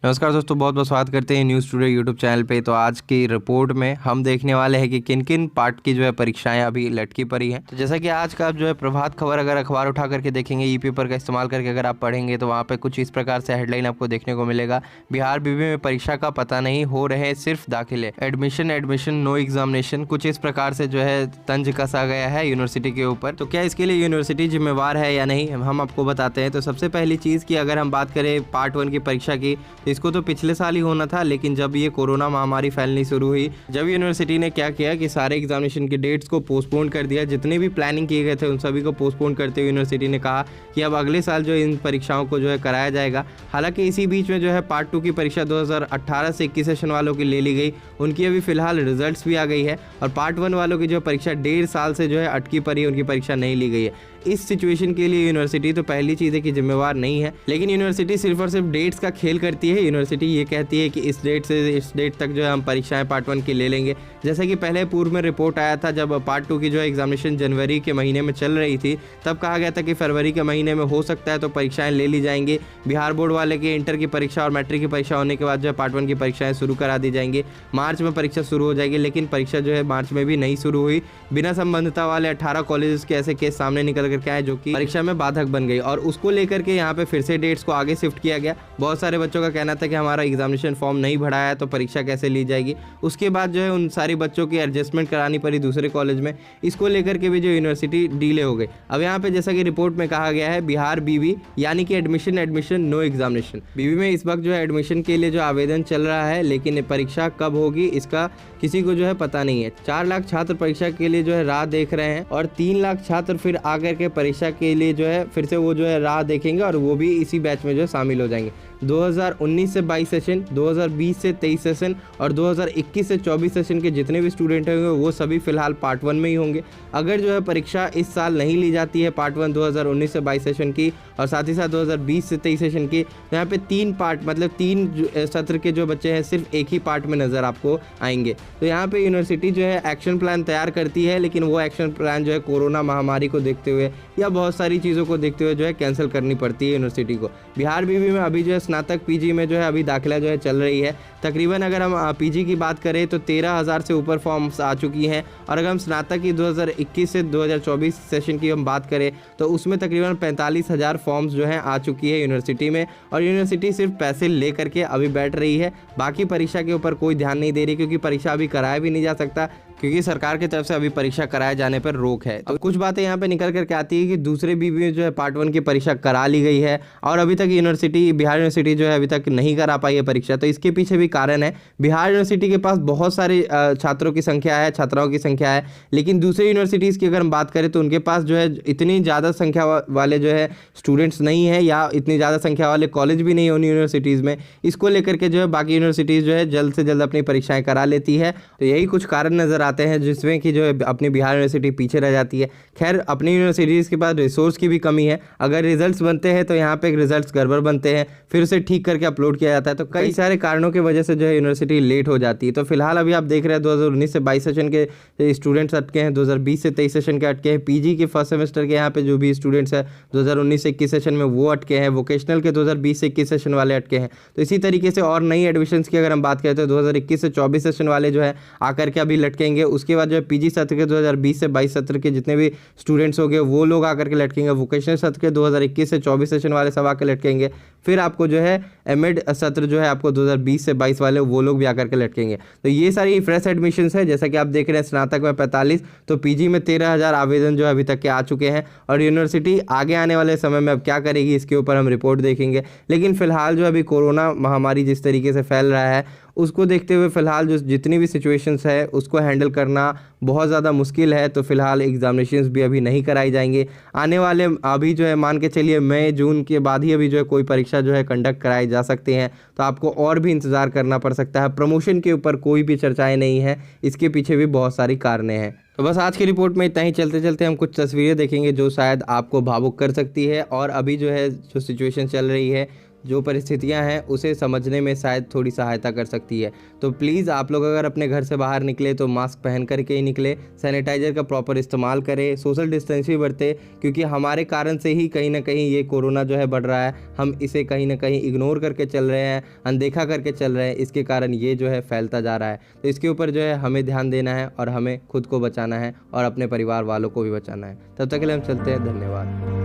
नमस्कार दोस्तों, बहुत बहुत स्वागत करते हैं न्यूज़ टुडे यूट्यूब चैनल पे। तो आज की रिपोर्ट में हम देखने वाले हैं कि किन किन पार्ट की जो है परीक्षाएं अभी लटकी पड़ी हैं। तो जैसा कि आज का जो है प्रभात खबर अगर अखबार उठा करके देखेंगे, ई पेपर का इस्तेमाल करके अगर आप पढ़ेंगे तो वहाँ पे कुछ इस प्रकार से हेडलाइन आपको देखने को मिलेगा। बिहार बीबी में परीक्षा का पता नहीं, हो रहे सिर्फ दाखिले, एडमिशन एडमिशन नो एग्जामिनेशन। कुछ इस प्रकार से जो है तंज कसा गया है यूनिवर्सिटी के ऊपर। तो क्या इसके लिए यूनिवर्सिटी जिम्मेवार है या नहीं, हम आपको बताते हैं। तो सबसे पहली चीज़ की अगर हम बात करें पार्ट 1 की परीक्षा की, तो इसको तो पिछले साल ही होना था, लेकिन जब ये कोरोना महामारी फैलनी शुरू हुई, जब यूनिवर्सिटी ने क्या किया कि सारे एग्जामिनेशन के डेट्स को पोस्टपोन कर दिया। जितने भी प्लानिंग किए गए थे उन सभी को पोस्टपोन करते हुए यूनिवर्सिटी ने कहा कि अब अगले साल जो इन परीक्षाओं को जो है कराया जाएगा। हालांकि इसी बीच में जो है पार्ट 2 की परीक्षा 2018 से 21 सेशन वालों की ले ली गई, उनकी अभी फिलहाल रिजल्ट्स भी आ गई है। और पार्ट 1 वालों की जो परीक्षा 1.5 साल से जो है अटकी पड़ी है, उनकी परीक्षा नहीं ली गई है। इस सिचुएशन के लिए यूनिवर्सिटी तो पहली चीज़ है कि जिम्मेवार नहीं है, लेकिन यूनिवर्सिटी सिर्फ और सिर्फ डेट्स का खेल करती है। यूनिवर्सिटी ये कहती है कि इस डेट से इस डेट तक जो है हम परीक्षाएं पार्ट 1 की ले लेंगे। जैसा कि पहले पूर्व में रिपोर्ट आया था, जब पार्ट 2 की जो है एग्जामिनेशन जनवरी के महीने में चल रही थी, तब कहा गया था कि फरवरी के महीने में हो सकता है तो परीक्षाएं ले ली जाएंगी। बिहार बोर्ड वाले के इंटर की परीक्षा और मैट्रिक की परीक्षा होने के बाद जो है पार्ट 1 की परीक्षाएं शुरू करा दी जाएंगी। मार्च में परीक्षा शुरू हो जाएगी, लेकिन परीक्षा जो है मार्च में भी नहीं शुरू हुई। बिना संबंधिता वाले 18 कॉलेजेस के ऐसे केस सामने निकल करके आए जो कि परीक्षा में बाधक बन गई, और उसको लेकर के यहाँ पे फिर से डेट्स को आगे शिफ्ट किया गया। बहुत सारे बच्चों का कहना था कि हमारा एग्जामिनेशन फॉर्म नहीं भरा है तो परीक्षा कैसे ली जाएगी। उसके बाद जो है उन सारी बच्चों की एडजस्टमेंट करानी पड़ी दूसरे कॉलेज में। इसको लेकर के भी जो यूनिवर्सिटी डीले हो गई। अब यहाँ पे जैसा कि रिपोर्ट में कहा गया है, बिहार बीबी यानी कि एडमिशन एडमिशन नो एग्जामिनेशन। बीबी में इस वक्त जो है एडमिशन के लिए जो आवेदन चल रहा है, लेकिन परीक्षा कब होगी इसका किसी को जो है पता नहीं है। 4 लाख छात्र परीक्षा के लिए जो है राह देख रहे हैं, और 3 लाख छात्र फिर आकर के परीक्षा के लिए जो है फिर से वो जो है राह देखेंगे, और वो भी इसी बैच में जो है शामिल हो जाएंगे। 2019 से 22 सेशन, 2020 से 23 सेशन और 2021 से 24 सेशन के जितने भी स्टूडेंट होंगे वो सभी फिलहाल पार्ट 1 में ही होंगे। अगर जो है परीक्षा इस साल नहीं ली जाती है पार्ट 1 2019 से 22 सेशन की, और साथ ही साथ 2020 से 23 सेशन की, तो यहाँ पे 3 पार्ट मतलब 3 सत्र के जो बच्चे हैं सिर्फ एक ही पार्ट में नज़र आपको आएंगे। तो यहाँ पे यूनिवर्सिटी जो है एक्शन प्लान तैयार करती है, लेकिन वो एक्शन प्लान जो है कोरोना महामारी को देखते हुए या बहुत सारी चीज़ों को देखते हुए जो है कैंसिल करनी पड़ती है यूनिवर्सिटी को। बिहार बीबी में अभी जो है स्नातक पीजी में जो है अभी दाखिला जो है चल रही है। तकरीबन अगर हम पीजी की बात करें तो 13,000 से ऊपर फॉर्म्स आ चुकी हैं, और अगर हम स्नातक की 2021 से 2024 सेशन की हम बात करें तो उसमें तकरीबन 45,000 फॉर्म्स जो हैं आ चुकी है यूनिवर्सिटी में। और यूनिवर्सिटी सिर्फ पैसे ले करके अभी बैठ रही है, बाकी परीक्षा के ऊपर कोई ध्यान नहीं दे रही, क्योंकि परीक्षा अभी कराया भी नहीं जा सकता, क्योंकि सरकार की तरफ से अभी परीक्षा कराए जाने पर रोक है। अब कुछ बातें यहाँ पे निकल करके आती है कि दूसरे बीबी में जो है पार्ट 1 की परीक्षा करा ली गई है, और अभी तक यूनिवर्सिटी बिहार यूनिवर्सिटी जो है अभी तक नहीं करा पाई है परीक्षा। तो इसके पीछे भी कारण है, बिहार यूनिवर्सिटी के पास बहुत सारे छात्रों की संख्या है, छात्राओं की संख्या है, लेकिन दूसरे यूनिवर्सिटीज़ की अगर हम बात करें तो उनके पास जो है इतनी ज़्यादा संख्या वाले जो है स्टूडेंट्स नहीं है, या इतनी ज़्यादा संख्या वाले कॉलेज भी नहीं है उन यूनिवर्सिटीज़ में। इसको लेकर के जो है बाकी यूनिवर्सिटीज़ जो है जल्द से जल्द अपनी परीक्षाएँ करा लेती है। तो यही कुछ कारण नज़र आते हैं जिसमें कि जो है अपनी बिहार यूनिवर्सिटी पीछे रह जाती है। खैर, अपनी यूनिवर्सिटीज़ के पास रिसोर्स की भी कमी है। अगर रिजल्ट्स बनते हैं तो यहाँ पे रिजल्ट्स गड़बड़ बनते हैं, फिर उसे ठीक करके अपलोड किया जाता है। तो कई सारे कारणों की वजह से जो है यूनिवर्सिटी लेट हो जाती है। तो फिलहाल अभी आप देख रहे हैं 2019 से 22 सेशन के स्टूडेंट्स अटके हैं, 2020 से 23 सेशन के अटके हैं, पीजी के फर्स्ट सेमेस्टर के यहाँ पे जो भी स्टूडेंट्स हैं 2019 से 21 सेशन में वो अटके हैं, वोकेशनल के 2020 से 21 सेशन वाले अटके हैं। तो इसी तरीके से और नई एडमिशन्स की अगर हम बात करें तो 2021 से 24 सेशन वाले जो है आकर के अभी लटकेंगे। उसके बाद जो है पीजी सत्र के 2020 से 22 सत्र के जितने भी स्टूडेंट्स होंगे वो लोग आकर के लटकेंगे। वोकेशनल सत्र के 2021 से 24 सेशन वाले सब आकर लटकेंगे। फिर आपको जो है एमएड सत्र जो है आपको 2020 से 22 वाले वो लोग भी आकर के लटकेंगे। तो ये सारी फ्रेश एडमिशन्स है। जैसा कि आप देख रहे हैं स्नातक में 45, तो पीजी में 13,000 आवेदन जो है अभी तक के आ चुके हैं, और यूनिवर्सिटी आगे आने वाले समय में अब क्या करेगी इसके ऊपर हम रिपोर्ट देखेंगे। लेकिन फिलहाल जो अभी कोरोना महामारी जिस तरीके से फैल रहा है उसको देखते हुए फिलहाल जो जितनी भी सिचुएशंस है उसको हैंडल करना बहुत ज़्यादा मुश्किल है। तो फिलहाल एग्जामिनेशंस भी अभी नहीं कराई जाएंगे। आने वाले अभी जो है मान के चलिए मई जून के बाद ही अभी जो है कोई परीक्षा जो है कंडक्ट कराई जा सकते हैं। तो आपको और भी इंतज़ार करना पड़ सकता है। प्रमोशन के ऊपर कोई भी चर्चाएँ नहीं है, इसके पीछे भी बहुत सारी कारणें हैं। तो बस आज की रिपोर्ट में इतना ही। चलते चलते हम कुछ तस्वीरें देखेंगे जो शायद आपको भावुक कर सकती है। और अभी जो है जो सिचुएशन चल रही है जो परिस्थितियां हैं उसे समझने में शायद थोड़ी सहायता कर सकती है। तो प्लीज़ आप लोग अगर अपने घर से बाहर निकले तो मास्क पहन करके ही निकले, सैनिटाइजर का प्रॉपर इस्तेमाल करें, सोशल डिस्टेंस भी बरते, क्योंकि हमारे कारण से ही कहीं ना कहीं ये कोरोना जो है बढ़ रहा है। हम इसे कहीं ना कहीं इग्नोर करके चल रहे हैं, अनदेखा करके चल रहे हैं, इसके कारण ये जो है फैलता जा रहा है। तो इसके ऊपर जो है हमें ध्यान देना है और हमें खुद को बचाना है और अपने परिवार वालों को भी बचाना है। तब तक के लिए हम चलते हैं। धन्यवाद।